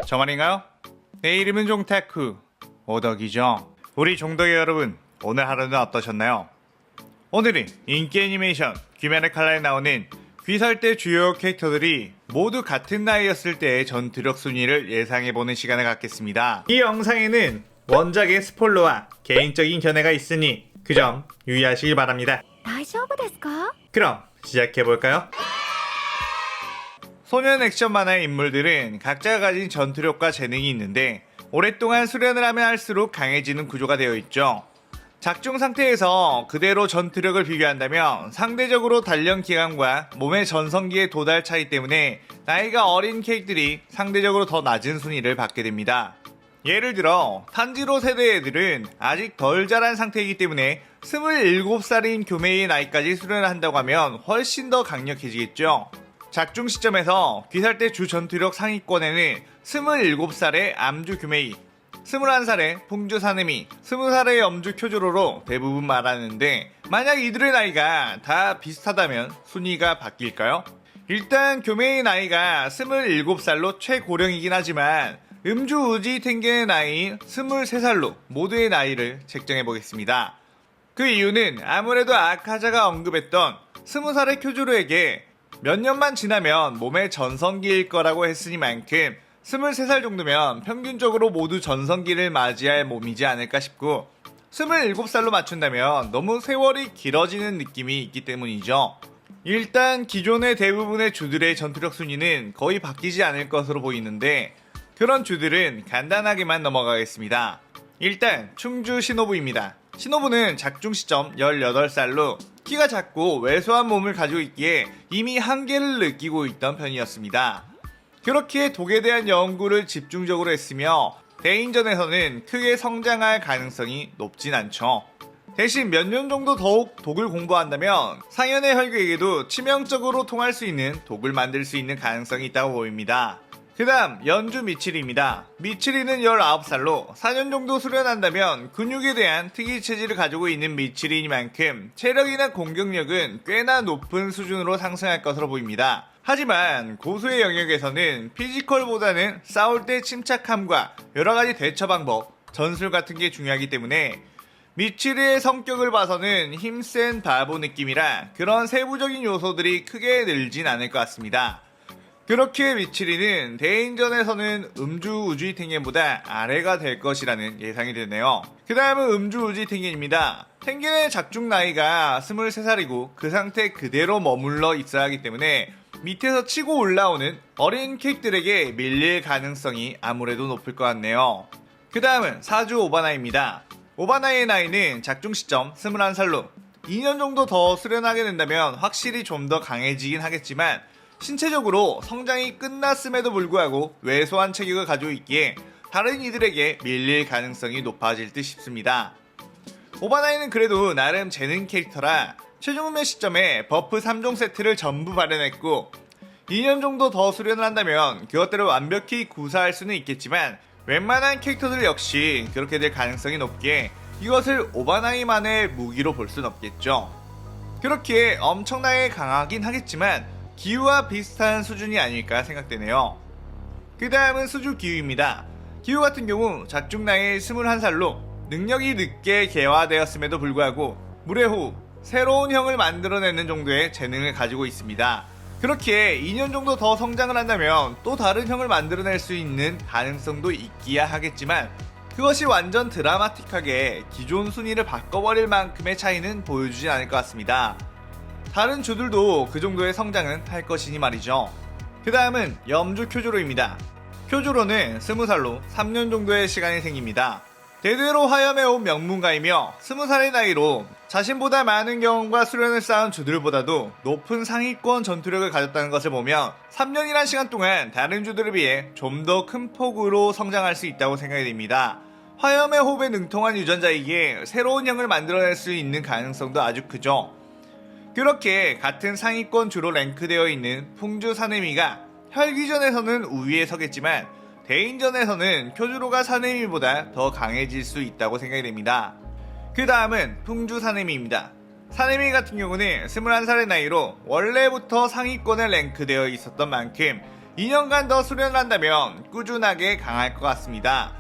저 말인가요? 내 이름은 종타쿠 오덕이죠. 우리 종덕이 여러분, 오늘 하루는 어떠셨나요? 오늘은 인기 애니메이션 귀멸의 칼날에 나오는 귀설대 주요 캐릭터들이 모두 같은 나이였을 때의 전투력 순위를 예상해보는 시간을 갖겠습니다. 이 영상에는 원작의 스포일러와 개인적인 견해가 있으니 그 점 유의하시길 바랍니다. 大丈夫ですか? 그럼 시작해볼까요? 소년 액션 만화의 인물들은 각자가 가진 전투력과 재능이 있는데 오랫동안 수련을 하면 할수록 강해지는 구조가 되어 있죠. 작중 상태에서 그대로 전투력을 비교한다면 상대적으로 단련 기간과 몸의 전성기의 도달 차이 때문에 나이가 어린 캐릭들이 상대적으로 더 낮은 순위를 받게 됩니다. 예를 들어 탄지로 세대 애들은 아직 덜 자란 상태이기 때문에 27살인 교메이의 나이까지 수련을 한다고 하면 훨씬 더 강력해지겠죠. 작중 시점에서 귀살대 주 전투력 상위권에는 27살의 암주 교메이, 21살의 풍주 사네미, 20살의 염주 쿄조로로 대부분 말하는데 만약 이들의 나이가 다 비슷하다면 순위가 바뀔까요? 일단 교메이의 나이가 27살로 최고령이긴 하지만 음주 우지 텐겐의 나이인 23살로 모두의 나이를 책정해보겠습니다. 그 이유는 아무래도 아카자가 언급했던 20살의 쿄조로에게 몇 년만 지나면 몸의 전성기일 거라고 했으니만큼 23살 정도면 평균적으로 모두 전성기를 맞이할 몸이지 않을까 싶고 27살로 맞춘다면 너무 세월이 길어지는 느낌이 있기 때문이죠. 일단 기존의 대부분의 주들의 전투력 순위는 거의 바뀌지 않을 것으로 보이는데 그런 주들은 간단하게만 넘어가겠습니다. 일단 충주 시노부입니다. 시노부는 작중 시점 18살로 키가 작고 왜소한 몸을 가지고 있기에 이미 한계를 느끼고 있던 편이었습니다. 그렇기에 독에 대한 연구를 집중적으로 했으며 대인전에서는 크게 성장할 가능성이 높진 않죠. 대신 몇 년 정도 더욱 독을 공부한다면 상현의 혈귀에게도 치명적으로 통할 수 있는 독을 만들 수 있는 가능성이 있다고 보입니다. 그 다음 연주 미치리입니다. 미치리는 19살로 4년 정도 수련한다면 근육에 대한 특이 체질을 가지고 있는 미치리니만큼 체력이나 공격력은 꽤나 높은 수준으로 상승할 것으로 보입니다. 하지만 고수의 영역에서는 피지컬보다는 싸울 때 침착함과 여러가지 대처 방법, 전술 같은 게 중요하기 때문에 미치리의 성격을 봐서는 힘센 바보 느낌이라 그런 세부적인 요소들이 크게 늘진 않을 것 같습니다. 그렇게 미치리는 대인전에서는 음주 우주이 탱겐보다 아래가 될 것이라는 예상이 되네요. 그 다음은 음주 우주이 탱겐입니다. 탱겐의 작중 나이가 23살이고 그 상태 그대로 머물러 있어야 하기 때문에 밑에서 치고 올라오는 어린 캐릭들에게 밀릴 가능성이 아무래도 높을 것 같네요. 그 다음은 사주 오바나입니다. 오바나의 나이는 작중 시점 21살로 2년 정도 더 수련하게 된다면 확실히 좀 더 강해지긴 하겠지만 신체적으로 성장이 끝났음에도 불구하고 왜소한 체격을 가지고 있기에 다른 이들에게 밀릴 가능성이 높아질 듯 싶습니다. 오바나이는 그래도 나름 재능 캐릭터라 최종 매 시점에 버프 3종 세트를 전부 발현했고 2년 정도 더 수련을 한다면 그것들을 완벽히 구사할 수는 있겠지만 웬만한 캐릭터들 역시 그렇게 될 가능성이 높기에 이것을 오바나이만의 무기로 볼 순 없겠죠. 그렇기에 엄청나게 강하긴 하겠지만 기우와 비슷한 수준이 아닐까 생각되네요. 그 다음은 수주 기우입니다. 기우 같은 경우 작중 나이 21살로 능력이 늦게 개화되었음에도 불구하고 무례호흡, 새로운 형을 만들어내는 정도의 재능을 가지고 있습니다. 그렇기에 2년 정도 더 성장을 한다면 또 다른 형을 만들어낼 수 있는 가능성도 있기야 하겠지만 그것이 완전 드라마틱하게 기존 순위를 바꿔버릴 만큼의 차이는 보여주진 않을 것 같습니다. 다른 주들도 그 정도의 성장은 할 것이니 말이죠. 그 다음은 염주 쿄조로입니다. 쿄조로는 20살로 3년 정도의 시간이 생깁니다. 대대로 화염에 온 명문가이며 20살의 나이로 자신보다 많은 경험과 수련을 쌓은 주들보다도 높은 상위권 전투력을 가졌다는 것을 보면 3년이란 시간 동안 다른 주들에 비해 좀 더 큰 폭으로 성장할 수 있다고 생각이 됩니다. 화염의 호흡에 능통한 유전자이기에 새로운 형을 만들어낼 수 있는 가능성도 아주 크죠. 그렇게 같은 상위권 주로 랭크되어 있는 풍주 사네미가 혈기전에서는 우위에 서겠지만 대인전에서는 쿄조로가 사네미보다 더 강해질 수 있다고 생각이 됩니다. 그 다음은 풍주 사네미입니다. 사네미 같은 경우는 21살의 나이로 원래부터 상위권에 랭크되어 있었던 만큼 2년간 더 수련을 한다면 꾸준하게 강할 것 같습니다.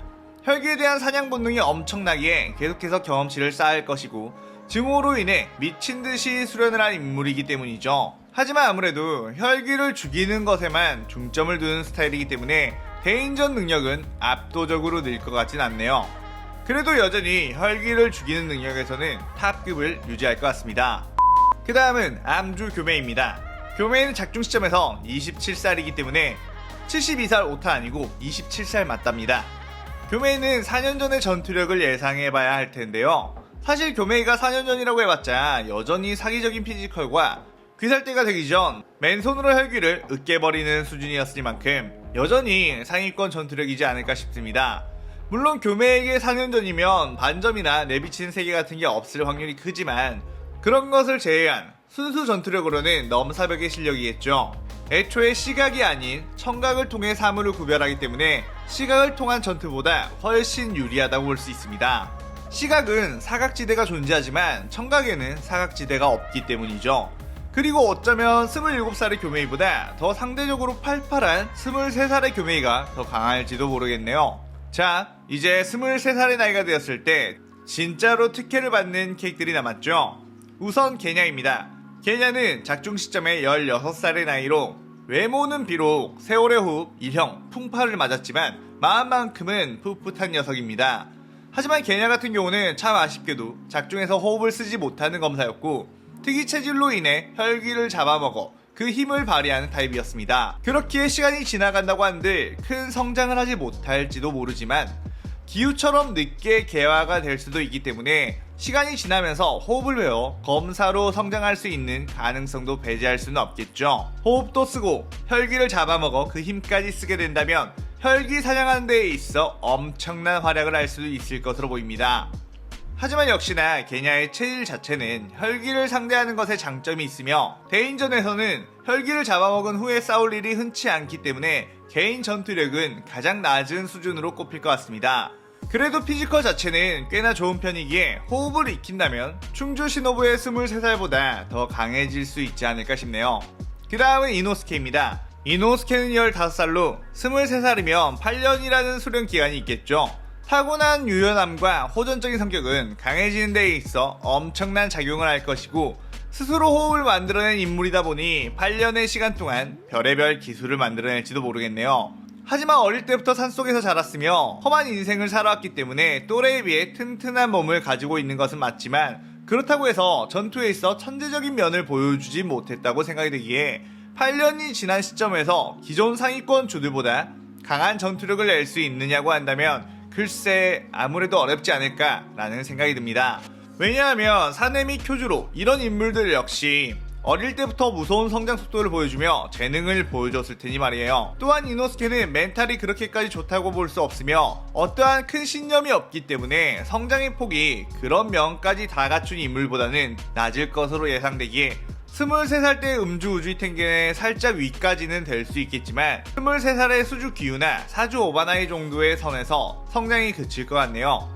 혈기에 대한 사냥 본능이 엄청나기에 계속해서 경험치를 쌓을 것이고 증오로 인해 미친듯이 수련을 한 인물이기 때문이죠. 하지만 아무래도 혈기를 죽이는 것에만 중점을 두는 스타일이기 때문에 개인전 능력은 압도적으로 늘 것 같진 않네요. 그래도 여전히 혈기를 죽이는 능력에서는 탑급을 유지할 것 같습니다. 그 다음은 암주 교메입니다. 교메는 작중 시점에서 27살이기 때문에 72살 오타 아니고 27살 맞답니다. 교메이는 4년 전의 전투력을 예상해봐야 할 텐데요. 사실 교메이가 4년 전이라고 해봤자 여전히 사기적인 피지컬과 귀살대가 되기 전 맨손으로 혈기를 으깨버리는 수준이었으니만큼 여전히 상위권 전투력이지 않을까 싶습니다. 물론 교메에게 4년 전이면 반점이나 내비치는 세계 같은 게 없을 확률이 크지만 그런 것을 제외한 순수 전투력으로는 넘사벽의 실력이겠죠. 애초에 시각이 아닌 청각을 통해 사물을 구별하기 때문에 시각을 통한 전투보다 훨씬 유리하다고 볼 수 있습니다. 시각은 사각지대가 존재하지만 청각에는 사각지대가 없기 때문이죠. 그리고 어쩌면 27살의 교메이보다 더 상대적으로 팔팔한 23살의 교메이가 더 강할지도 모르겠네요. 자, 이제 23살의 나이가 되었을 때 진짜로 특혜를 받는 캐릭들이 남았죠. 우선 게냐입니다. 게냐는 작중 시점에 16살의 나이로 외모는 비록 세월의 호흡, 일형, 풍파를 맞았지만 마음만큼은 풋풋한 녀석입니다. 하지만 게냐 같은 경우는 참 아쉽게도 작중에서 호흡을 쓰지 못하는 검사였고 특이 체질로 인해 혈기를 잡아먹어 그 힘을 발휘하는 타입이었습니다. 그렇기에 시간이 지나간다고 한들 큰 성장을 하지 못할지도 모르지만 기우처럼 늦게 개화가 될 수도 있기 때문에 시간이 지나면서 호흡을 배워 검사로 성장할 수 있는 가능성도 배제할 수는 없겠죠. 호흡도 쓰고 혈기를 잡아먹어 그 힘까지 쓰게 된다면 혈기 사냥하는 데에 있어 엄청난 활약을 할 수도 있을 것으로 보입니다. 하지만 역시나 게냐의 체질 자체는 혈기를 상대하는 것에 장점이 있으며 대인전에서는 혈기를 잡아먹은 후에 싸울 일이 흔치 않기 때문에 개인 전투력은 가장 낮은 수준으로 꼽힐 것 같습니다. 그래도 피지컬 자체는 꽤나 좋은 편이기에 호흡을 익힌다면 충주 시노부의 23살보다 더 강해질 수 있지 않을까 싶네요. 그 다음은 이노스케입니다. 이노스케는 15살로 23살이면 8년이라는 수련 기간이 있겠죠. 타고난 유연함과 호전적인 성격은 강해지는 데에 있어 엄청난 작용을 할 것이고 스스로 호흡을 만들어낸 인물이다 보니 8년의 시간 동안 별의별 기술을 만들어낼지도 모르겠네요. 하지만 어릴 때부터 산속에서 자랐으며 험한 인생을 살아왔기 때문에 또래에 비해 튼튼한 몸을 가지고 있는 것은 맞지만 그렇다고 해서 전투에 있어 천재적인 면을 보여주지 못했다고 생각이 되기에 8년이 지난 시점에서 기존 상위권 주들보다 강한 전투력을 낼 수 있느냐고 한다면 글쎄 아무래도 어렵지 않을까라는 생각이 듭니다. 왜냐하면 사내 및 쿄주로 이런 인물들 역시 어릴 때부터 무서운 성장 속도를 보여주며 재능을 보여줬을 테니 말이에요. 또한 이노스케는 멘탈이 그렇게까지 좋다고 볼 수 없으며 어떠한 큰 신념이 없기 때문에 성장의 폭이 그런 면까지 다 갖춘 인물보다는 낮을 것으로 예상되기에 23살 때 음주 우주이 텐겐의 살짝 위까지는 될 수 있겠지만 23살의 수주 기우나 사주 오바나이 정도의 선에서 성장이 그칠 것 같네요.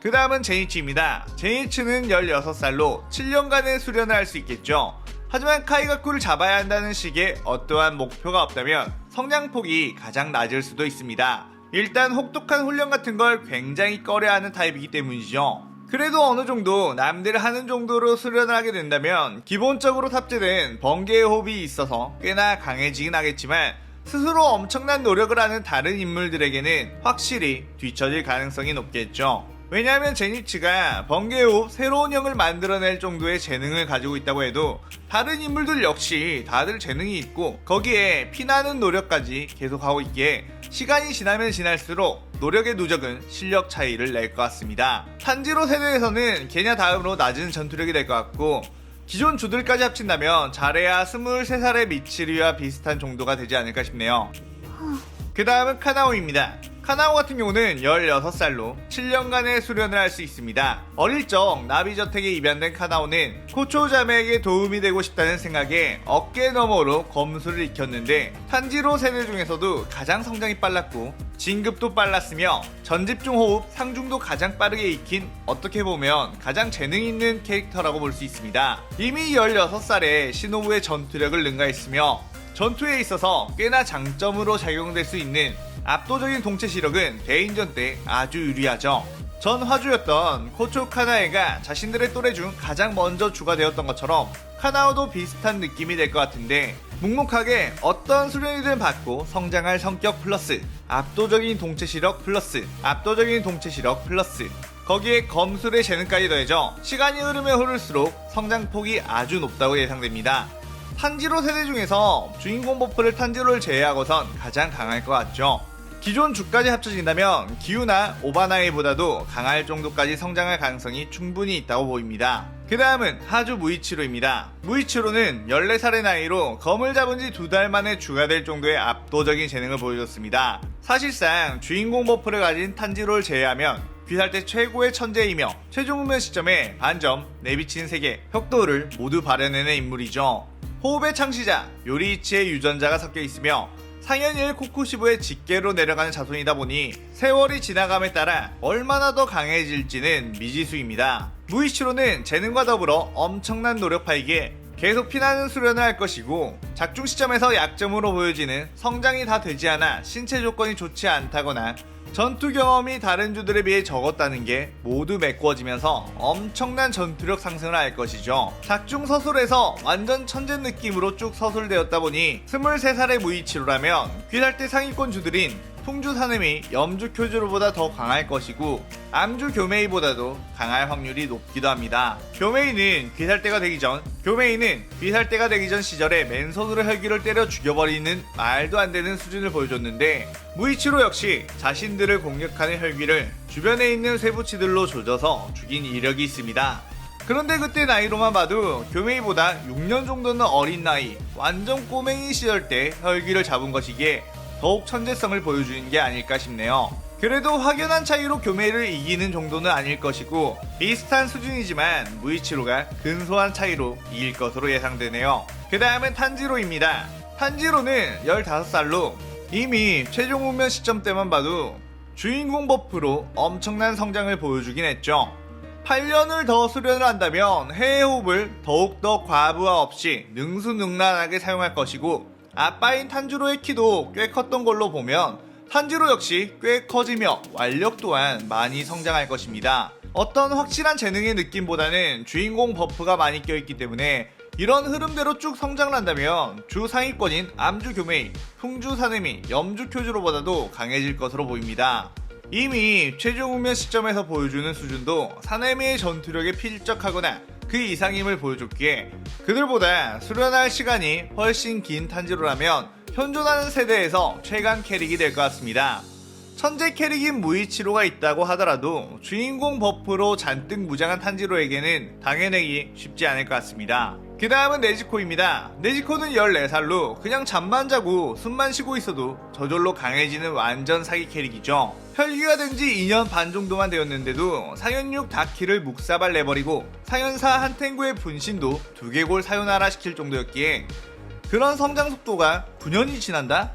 그 다음은 제니치입니다. 제니치는 16살로 7년간의 수련을 할 수 있겠죠. 하지만 카이가쿠를 잡아야 한다는 식의 어떠한 목표가 없다면 성장폭이 가장 낮을 수도 있습니다. 일단 혹독한 훈련 같은 걸 굉장히 꺼려하는 타입이기 때문이죠. 그래도 어느 정도 남들 하는 정도로 수련을 하게 된다면 기본적으로 탑재된 번개의 호흡이 있어서 꽤나 강해지긴 하겠지만 스스로 엄청난 노력을 하는 다른 인물들에게는 확실히 뒤처질 가능성이 높겠죠. 왜냐하면 제니치가 번개의 호흡 새로운 형을 만들어낼 정도의 재능을 가지고 있다고 해도 다른 인물들 역시 다들 재능이 있고 거기에 피나는 노력까지 계속하고 있기에 시간이 지나면 지날수록 노력의 누적은 실력 차이를 낼 것 같습니다. 탄지로 세대에서는 게냐 다음으로 낮은 전투력이 될 것 같고 기존 주들까지 합친다면 잘해야 23살의 미치리와 비슷한 정도가 되지 않을까 싶네요. 그 다음은 카나오입니다. 카나오 같은 경우는 16살로 7년간의 수련을 할 수 있습니다. 어릴 적 나비저택에 입양된 카나오는 코초 자매에게 도움이 되고 싶다는 생각에 어깨 너머로 검수를 익혔는데 탄지로 세대 중에서도 가장 성장이 빨랐고 진급도 빨랐으며 전집중 호흡, 상중도 가장 빠르게 익힌 어떻게 보면 가장 재능 있는 캐릭터라고 볼 수 있습니다. 이미 16살에 시노부의 전투력을 능가했으며 전투에 있어서 꽤나 장점으로 작용될 수 있는 압도적인 동체 시력은 대인전 때 아주 유리하죠. 전 화주였던 코초 카나에가 자신들의 또래 중 가장 먼저 주가 되었던 것처럼 카나오도 비슷한 느낌이 될 것 같은데, 묵묵하게 어떤 수련이든 받고 성장할 성격 플러스 압도적인 동체 시력 플러스 압도적인 동체 시력 플러스 거기에 검술의 재능까지 더해져 시간이 흐르면 흐를수록 성장폭이 아주 높다고 예상됩니다. 탄지로 세대 중에서 주인공 버프를 탄지로를 제외하고선 가장 강할 것 같죠. 기존 주까지 합쳐진다면 기우나 오바나이보다도 강할 정도까지 성장할 가능성이 충분히 있다고 보입니다. 그 다음은 하주 무이치로입니다. 무이치로는 14살의 나이로 검을 잡은 지 2달 만에 주가 될 정도의 압도적인 재능을 보여줬습니다. 사실상 주인공 버프를 가진 탄지로를 제외하면 귀살대 최고의 천재이며 최종 후면 시점에 반점, 내비친 세계, 혁도를 모두 발현해낸 인물이죠. 호흡의 창시자, 요리이치의 유전자가 섞여 있으며 상현일 코쿠시부의 직계로 내려가는 자손이다 보니 세월이 지나감에 따라 얼마나 더 강해질지는 미지수입니다. 무이치로는 재능과 더불어 엄청난 노력파이기에 계속 피나는 수련을 할 것이고, 작중 시점에서 약점으로 보여지는 성장이 다 되지 않아 신체 조건이 좋지 않다거나 전투 경험이 다른 주들에 비해 적었다는 게 모두 메꿔지면서 엄청난 전투력 상승을 할 것이죠. 작중 서술에서 완전 천재 느낌으로 쭉 서술되었다 보니 23살의 무이치로라면 귀살대 상위권 주들인 풍주 사nem이 염주 쿄주로보다 더 강할 것이고, 암주 교메이보다도 강할 확률이 높기도 합니다. 교메이는 귀살대가 되기 전 시절에 맨손으로 혈기를 때려 죽여버리는 말도 안 되는 수준을 보여줬는데, 무이치로 역시 자신들을 공격하는 혈기를 주변에 있는 쇠붙이들로 조져서 죽인 이력이 있습니다. 그런데 그때 나이로만 봐도 교메이보다 6년 정도는 어린 나이, 완전 꼬맹이 시절 때 혈기를 잡은 것이기에 더욱 천재성을 보여주는 게 아닐까 싶네요. 그래도 확연한 차이로 교메이를 이기는 정도는 아닐 것이고, 비슷한 수준이지만 무이치로가 근소한 차이로 이길 것으로 예상되네요. 그 다음은 탄지로입니다. 탄지로는 15살로 이미 최종 후면 시점 때만 봐도 주인공 버프로 엄청난 성장을 보여주긴 했죠. 8년을 더 수련을 한다면 해외 호흡을 더욱더 과부하 없이 능수능란하게 사용할 것이고, 아빠인 탄지로의 키도 꽤 컸던 걸로 보면 탄지로 역시 꽤 커지며 완력 또한 많이 성장할 것입니다. 어떤 확실한 재능의 느낌보다는 주인공 버프가 많이 껴있기 때문에 이런 흐름대로 쭉 성장을 한다면 주 상위권인 암주 교메이, 풍주 사네미, 염주 쿄주로보다도 강해질 것으로 보입니다. 이미 최종 후면 시점에서 보여주는 수준도 사네미의 전투력에 필적하거나 그 이상임을 보여줬기에 그들보다 수련할 시간이 훨씬 긴 탄지로라면 현존하는 세대에서 최강 캐릭이 될 것 같습니다. 천재 캐릭인 무이치로가 있다고 하더라도 주인공 버프로 잔뜩 무장한 탄지로에게는 당해내기 쉽지 않을 것 같습니다. 그 다음은 네지코입니다. 네지코는 14살로 그냥 잠만 자고 숨만 쉬고 있어도 저절로 강해지는 완전 사기 캐릭이죠. 혈기가 된 지 2년 반 정도만 되었는데도 상현6 다키를 묵사발 내버리고 상현4 한탱구의 분신도 두개골 사요나라 시킬 정도였기에 그런 성장 속도가 9년이 지난다?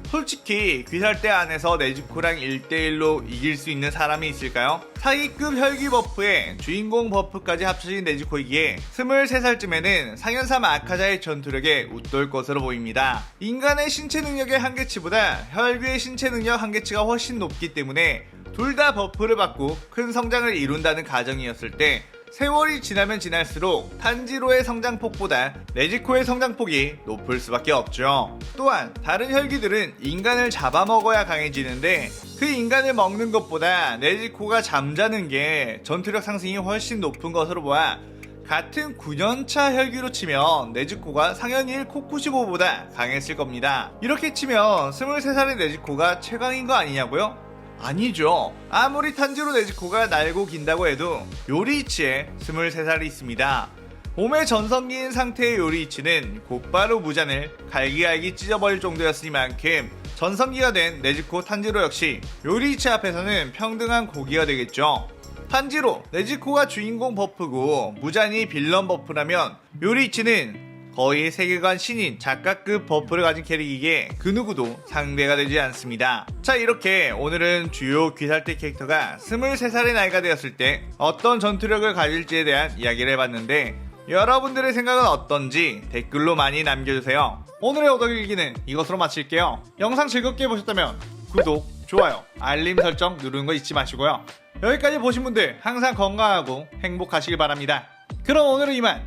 솔직히 귀살대 안에서 네즈코랑 1대1로 이길 수 있는 사람이 있을까요? 사기급 혈기 버프에 주인공 버프까지 합쳐진 네즈코이기에 23살쯤에는 상현3 아카자의 전투력에 웃돌 것으로 보입니다. 인간의 신체 능력의 한계치보다 혈기의 신체 능력 한계치가 훨씬 높기 때문에 둘 다 버프를 받고 큰 성장을 이룬다는 가정이었을 때 세월이 지나면 지날수록 탄지로의 성장폭보다 네지코의 성장폭이 높을 수밖에 없죠. 또한 다른 혈기들은 인간을 잡아먹어야 강해지는데 그 인간을 먹는 것보다 네지코가 잠자는 게 전투력 상승이 훨씬 높은 것으로 보아 같은 9년차 혈기로 치면 네즈코가 상현일 코쿠시보보다 강했을 겁니다. 이렇게 치면 23살의 네지코가 최강인 거 아니냐고요? 아니죠. 아무리 탄지로 네즈코가 날고 긴다고 해도 요리이치에 23살이 있습니다. 몸에 전성기인 상태의 요리이치는 곧바로 무잔을 갈기갈기 찢어버릴 정도였으니만큼 전성기가 된 네즈코 탄지로 역시 요리이치 앞에서는 평등한 고기가 되겠죠. 탄지로, 네즈코가 주인공 버프고 무잔이 빌런 버프라면 요리이치는 거의 세계관 신인 작가급 버프를 가진 캐릭이기에 그 누구도 상대가 되지 않습니다. 자, 이렇게 오늘은 주요 귀살대 캐릭터가 23살의 나이가 되었을 때 어떤 전투력을 가질지에 대한 이야기를 해봤는데 여러분들의 생각은 어떤지 댓글로 많이 남겨주세요. 오늘의 오덕일기는 이것으로 마칠게요. 영상 즐겁게 보셨다면 구독, 좋아요, 알림 설정 누르는 거 잊지 마시고요. 여기까지 보신 분들 항상 건강하고 행복하시길 바랍니다. 그럼 오늘은 이만.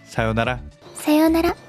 사요나라.さようなら。